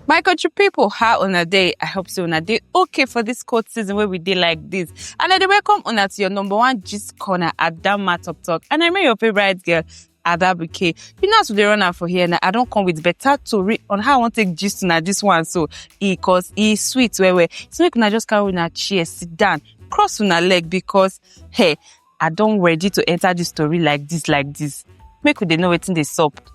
My country people, how on a day? I hope so on a day okay for this court season where we did like this. And I welcome on to your number one gist corner, Adanma Toktok. And I'm your favorite girl, Abuja. You know, as we run out for here, and I don't come with better to read on how I want to take gist on this one. So, because it's sweet, where so you can just carry on a chair, sit down, cross on a leg because, hey, I don't ready to enter this story like this. Make they know what's in the sup.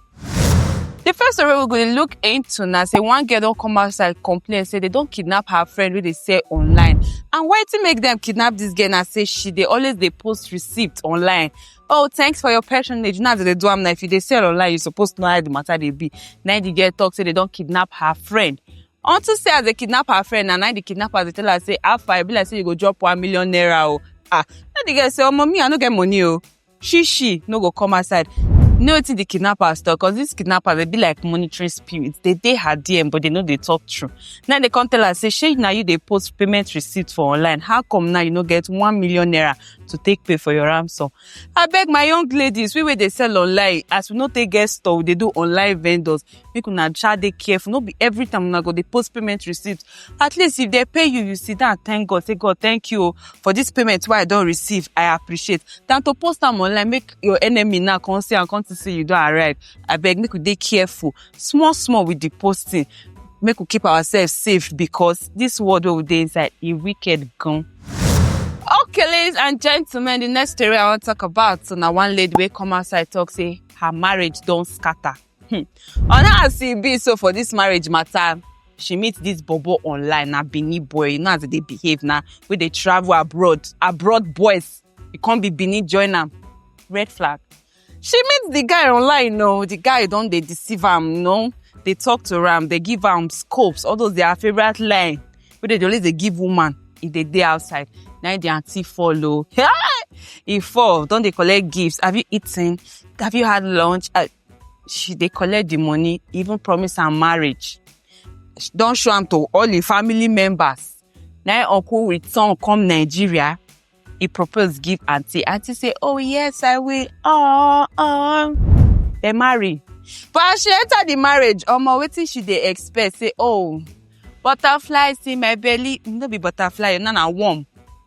The first story we're going to look into now, say one girl don't come outside complain, say they don't kidnap her friend when they say online. And why to make them kidnap this girl and say they post receipt online. Oh, thanks for your patronage. Now that they do them now, if they sell online, you're supposed to know how the matter they be. Now the girl talk, say they don't kidnap her friend. Unto say as they kidnap her friend, and now the kidnapper they tell her, say, after I be like, say you go drop 1 million naira. Oh. Now the girl say, oh, mommy, I no get money. Oh. She no go come outside. No, it's the kidnappers talk, because these kidnappers, they be like monitoring spirits. They her DM, but they know they talk true. Now they come tell us, say, she now you they post payment receipt for online. How come now you no get 1 million naira to take pay for your ransom? I beg my young ladies, we where they sell online, as we not take guest store, they do online vendors. We could not try they careful. Not be every time we go they post payment receipt. At least if they pay you, you sit down, thank God, say God, thank you for this payment. Why I don't receive, I appreciate. Than to post them online, make your enemy now come see and come to say you don't arrive. I beg, make we dey careful. Small with the posting. Make we keep ourselves safe because this world where we dey inside a wicked gun. Okay, ladies and gentlemen, the next story I want to talk about. So now one lady will come outside talk say her marriage don't scatter. On how she be so for this marriage matter, she meets this bobo online, now Benin boy, you know as they behave now, where they travel abroad boys. You can't be Benin join them. Red flag. She meets the guy online, no. The guy don't they deceive him, no. They talk to him, they give him scopes, all those their favorite line. But they always they give woman if they day outside. Now the auntie follow. He fall, don't they collect gifts? Have you eaten? Have you had lunch? They collect the money, even promise her marriage. Don't show them to all the family members. Now uncle return come Nigeria. He proposed give auntie. Auntie say, oh yes, I will. They marry. But as she enter the marriage, waiting she they expect. Say, oh, butterflies in my belly. No be butterfly, no warm.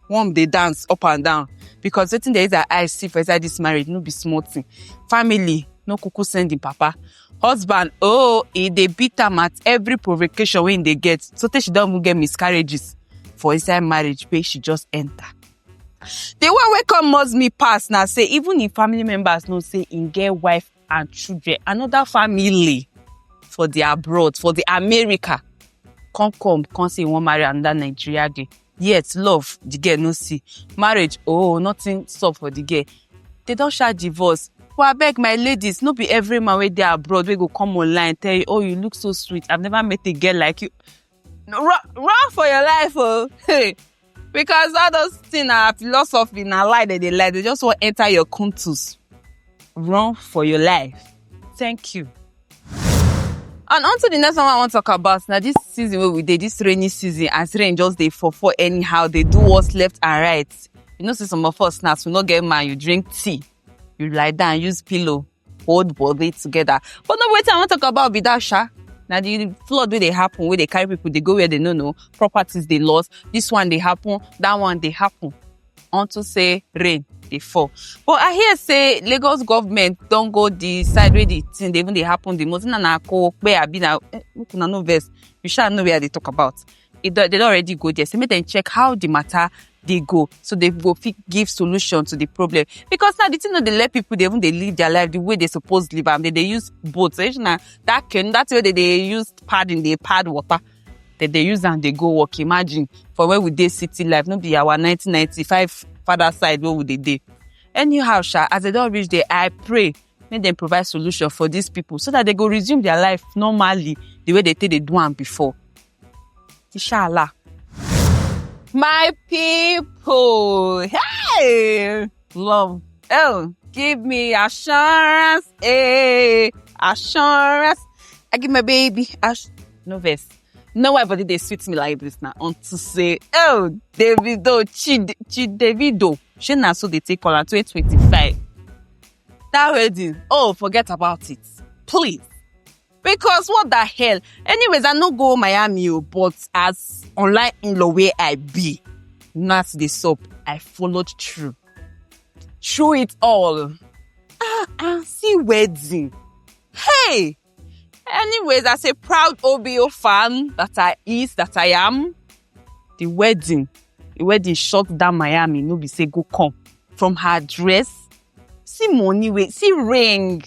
Warm they dance up and down. Because waiting there is a eye see for inside this marriage, no be small thing. Family, no cuckoo sending papa. Husband, they beat them at every provocation when they get. So she don't even get miscarriages for inside marriage, but she just enter. The one wey come must me pass now say even if family members know say in get wife and children, another family for the abroad, for the America, come say one marry another Nigeria girl. Yet love the girl no see. Marriage, nothing stop for the girl. They don't share divorce. But I beg my ladies, no be every man wey dey abroad we go come online tell you, oh you look so sweet. I've never met a girl like you. No, run for your life, oh. Hey. Because all those things are philosophy, na lie that they lie. They just want to enter your contours. Run for your life. Thank you. And on to the next one I want to talk about. Now this season where we did, this rainy season, as rain just they fall anyhow. They do what's left and right. You know, see some of us now, we not get man, you drink tea. You lie down, use pillow, hold body together. But no wait, I want to talk about Bidasha. Now the flood where they happen, where they carry people, they go where they no properties they lost. This one they happen, that one they happen. On to say rain they fall. But I hear say Lagos government don't go the side where the thing they even they happen the most. Na ko where I be now. No verse. You shall know where they talk about. They don't already go there. So make them check how the matter they go, so they go give solution to the problem. Because now the thing they let people they live their life the way they supposed to live, and they use boats. So that's where they use padding, they pad water. They use and they go work. Imagine for where would they city life? Not be our 1995 father side where would they do? Anyhow, as they don't reach there, I pray make them provide solution for these people so that they go resume their life normally the way they do them before. Inshallah. My people, hey, love, give me assurance, assurance. I give my baby, no verse. Nobody they sweet me like this now. On to say, Davido, Davido, she na so they take on 2025. That wedding, forget about it, please. Because what the hell? Anyways, I no go Miami, but as online in-law way I be, not the soap, I followed through. Through it all. See wedding. Hey! Anyways, as a proud OBO fan that I am, the wedding shut down Miami. No be say go come. From her dress, see money, see ring.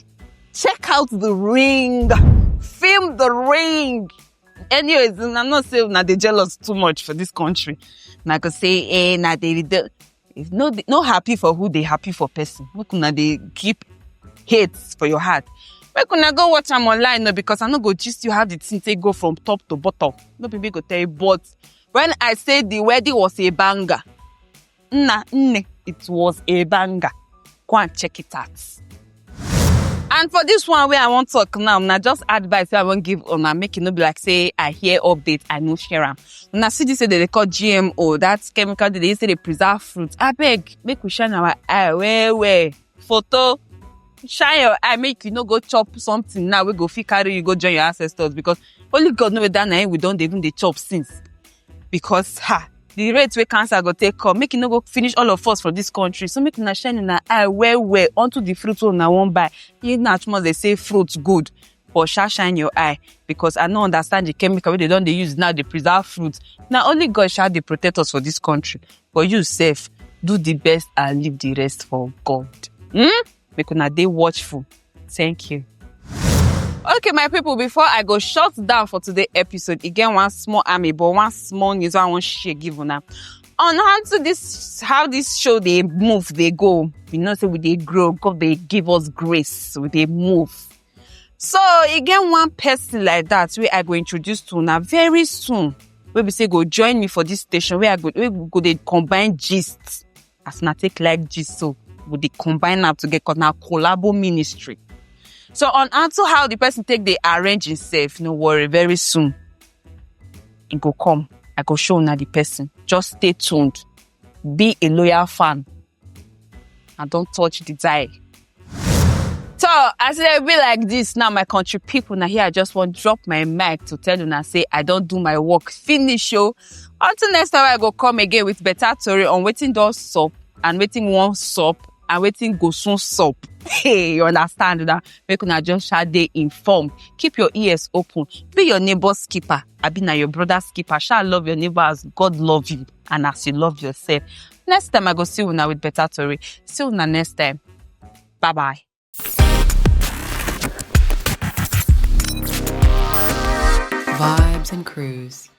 Check out the ring. Film the ring. Anyways, I'm not saying that they jealous too much for this country. And I could say, it's no happy for who they happy for person. How can they keep hates for your heart? Where can I go watch them online? No, because I no go just you have the thing they go from top to bottom. No people go tell you, but when I say the wedding was a banger, it was a banger. Go and check it out. And for this one where I want to talk now just advice I won't give on make it not be like say I hear updates, I know share them. Now see this say they call GMO, that's chemical they say they preserve fruits. I beg, make we shine our eye where photo. Shine your eye, make you no go chop something now. We go fit carry you go join your ancestors because only God know that now we don't even they chop since. Because the rate where cancer go take come, make you no go finish all of us for this country. So make you shine in our eye where onto the fruits on I won't buy. You know much they say fruits good, but shine your eye because I don't understand the chemical they use now they preserve fruits. Now only God shall they protect us for this country. But you safe, do the best and leave the rest for God. Make una dey watchful. Thank you. Okay, my people, before I go shut down for today's episode, again, one small army, but one small news I want to share give una. On how this show they move, they go. We know say we they grow, God they give us grace, we they move. So again, one person like that, we I go introduce to una very soon. Where we say go join me for this station where we go they combine gists. As na take like gist so. Would they combine up to get now collabo ministry. So on answer how the person take they arrange himself, no worry, very soon it go come. I go show now the person. Just stay tuned. Be a loyal fan. And don't touch the dial. So as I be like this now, my country people now here, I just want to drop my mic to tell you now say I don't do my work. Finish show. Until next time I go come again with better story on waiting doors soap and waiting one soap. And waiting go soon sup. Hey, you understand that? Make una just shall they informed. Keep your ears open. Be your neighbor's keeper. I be na your brother's keeper. Shall love your neighbor as God love you and as you love yourself. Next time I go see una with better story. See una next time. Bye bye. Vibes and Cruise.